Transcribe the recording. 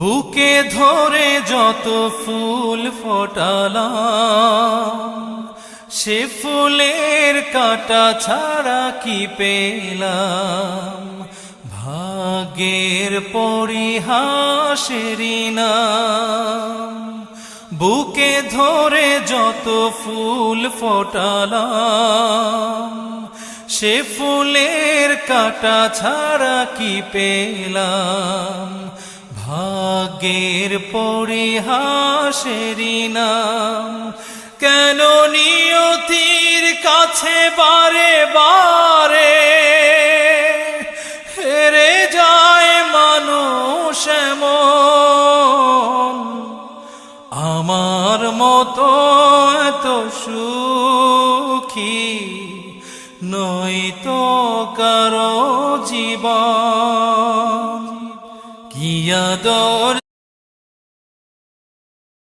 বুকে ধরে যত ফুল ফোটালাম, সে ফুলের কাঁটা ছাড়া কি পেলাম। ভাগ্যের পরিহাসেরই নাম। বুকে ধরে যত ফুল ফোটালাম, সে ফুলের কাঁটা ছাড়া কি পেলাম। ভাগ্যের পরিহাসেরই নাম। কেন নিয়তির কাছে বারে বারে হেরে যায় মানুষ এমন। আমার মতো এত সুখী নয়তো কারো জীবন। কি আদর